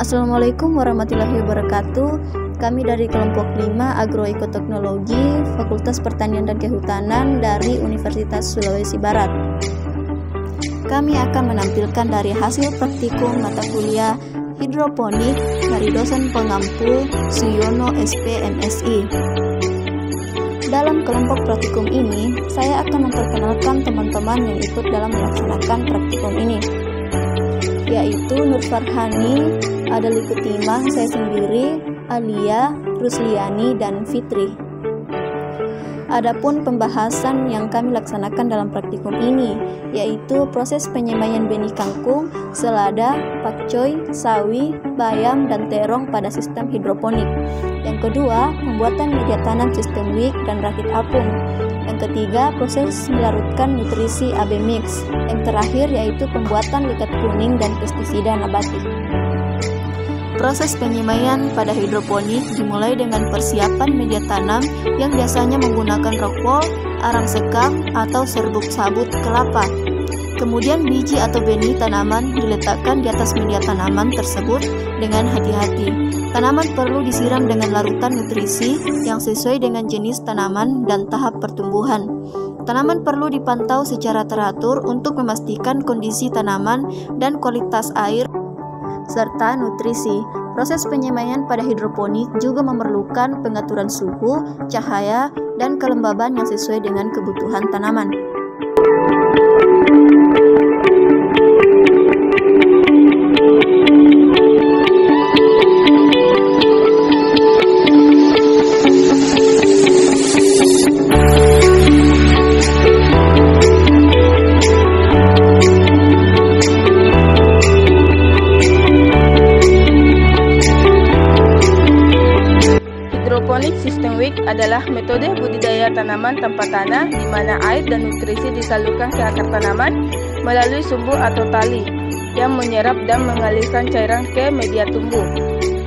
Assalamualaikum warahmatullahi wabarakatuh. Kami dari kelompok 5 Agroekoteknologi Fakultas Pertanian dan Kehutanan dari Universitas Sulawesi Barat. Kami akan menampilkan dari hasil praktikum mata kuliah hidroponik dari dosen pengampu Suyono SP MSI. Dalam kelompok praktikum ini, saya akan memperkenalkan teman-teman yang ikut dalam melaksanakan praktikum ini, yaitu Nur Farhani, Adeli Kutimang, saya sendiri, Alia, Rusliani, dan Fitri. Adapun pembahasan yang kami laksanakan dalam praktikum ini, yaitu proses penyemaian benih kangkung, selada, pakcoy, sawi, bayam, dan terong pada sistem hidroponik. Yang kedua, pembuatan media tanam sistem wick dan rakit apung. Yang ketiga, proses melarutkan nutrisi AB mix. Yang terakhir yaitu pembuatan likat kuning dan pestisida nabati. Proses penyemaian pada hidroponik dimulai dengan persiapan media tanam yang biasanya menggunakan rockwool, arang sekam, atau serbuk sabut kelapa. Kemudian biji atau benih tanaman diletakkan di atas media tanaman tersebut dengan hati-hati. Tanaman perlu disiram dengan larutan nutrisi yang sesuai dengan jenis tanaman dan tahap pertumbuhan. Tanaman perlu dipantau secara teratur untuk memastikan kondisi tanaman dan kualitas air serta nutrisi. Proses penyemaian pada hidroponik juga memerlukan pengaturan suhu, cahaya, dan kelembaban yang sesuai dengan kebutuhan tanaman. Hidroponik sistem wick adalah metode budidaya tanaman tanpa tanah di mana air dan nutrisi disalurkan ke akar tanaman melalui sumbu atau tali yang menyerap dan mengalirkan cairan ke media tumbuh.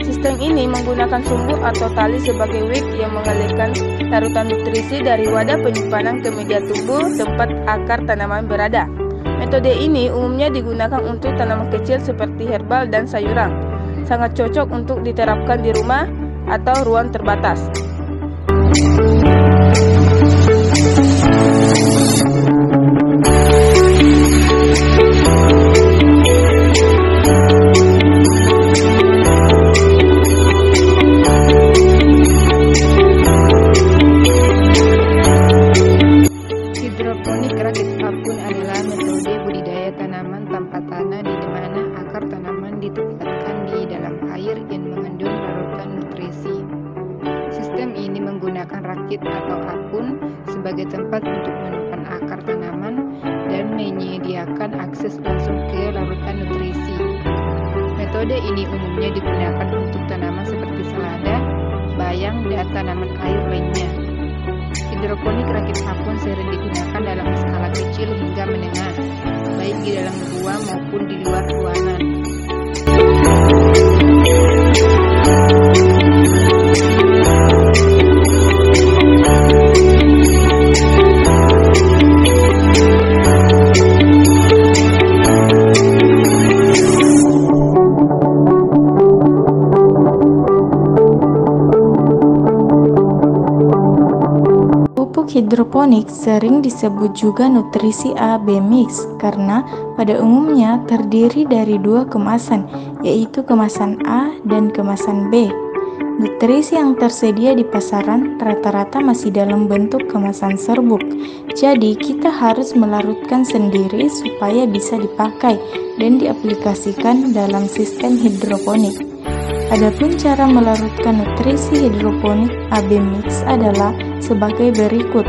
Sistem ini menggunakan sumbu atau tali sebagai wick yang mengalirkan larutan nutrisi dari wadah penyimpanan ke media tumbuh tempat akar tanaman berada. Metode ini umumnya digunakan untuk tanaman kecil seperti herbal dan sayuran. Sangat cocok untuk diterapkan di rumah atau ruang terbatas. Hidroponik rakit apung adalah metode budidaya tanaman tanpa tanah di mana akar tanaman ditempatkan di dalam air yang mengandung larutan nutrisi. Sistem ini menggunakan rakit atau apung sebagai tempat untuk menumpan akar tanaman dan menyediakan akses langsung ke larutan nutrisi. Metode ini umumnya digunakan untuk tanaman seperti selada, bayam, dan tanaman air lainnya. Hidroponik rakit apung sering digunakan dalam skala kecil hingga menengah, baik di dalam ruang maupun di luar ruangan. Pupuk hidroponik sering disebut juga nutrisi AB mix karena pada umumnya terdiri dari dua kemasan, yaitu kemasan A dan kemasan B. Nutrisi yang tersedia di pasaran rata-rata masih dalam bentuk kemasan serbuk, jadi kita harus melarutkan sendiri supaya bisa dipakai dan diaplikasikan dalam sistem hidroponik. Adapun cara melarutkan nutrisi hidroponik AB mix adalah sebagai berikut.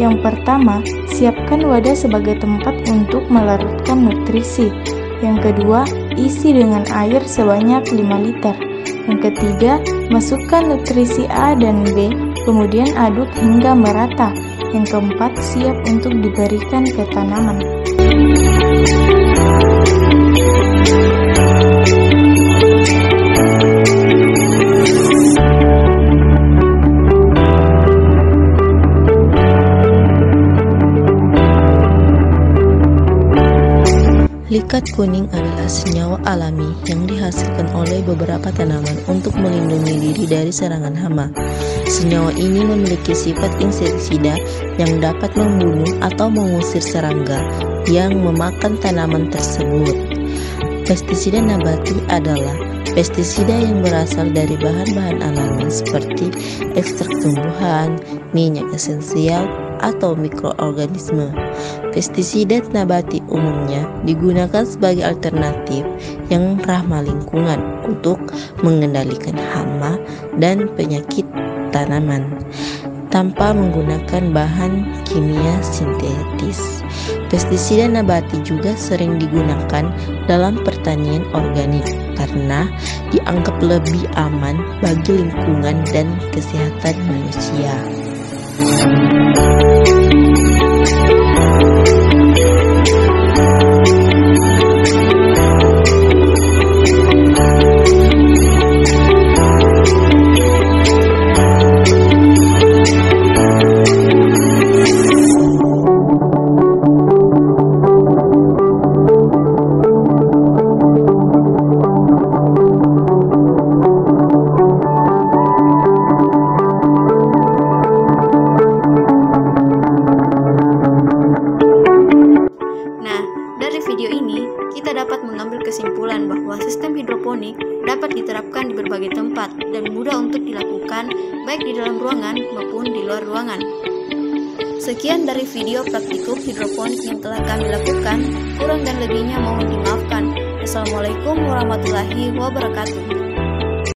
Yang pertama, siapkan wadah sebagai tempat untuk melarutkan nutrisi. Yang kedua, isi dengan air sebanyak 5 liter. Yang ketiga, masukkan nutrisi A dan B, kemudian aduk hingga merata. Yang keempat, siap untuk diberikan ke tanaman. Likat kuning adalah adalah senyawa alami yang dihasilkan oleh beberapa tanaman untuk melindungi diri dari serangan hama. Senyawa ini memiliki sifat insektisida yang dapat membunuh atau mengusir serangga yang memakan tanaman tersebut. Pestisida nabati adalah pestisida yang berasal dari bahan-bahan alami seperti ekstrak tumbuhan, minyak esensial, atau mikroorganisme. Pestisida nabati umumnya digunakan sebagai alternatif yang ramah lingkungan untuk mengendalikan hama dan penyakit tanaman tanpa menggunakan bahan kimia sintetis. Pestisida nabati juga sering digunakan dalam pertanian organik karena dianggap lebih aman bagi lingkungan dan kesehatan manusia. Kesimpulan bahwa sistem hidroponik dapat diterapkan di berbagai tempat dan mudah untuk dilakukan baik di dalam ruangan maupun di luar ruangan. Sekian dari video praktikum hidroponik yang telah kami lakukan, kurang dan lebihnya mohon dimaafkan. Assalamualaikum warahmatullahi wabarakatuh.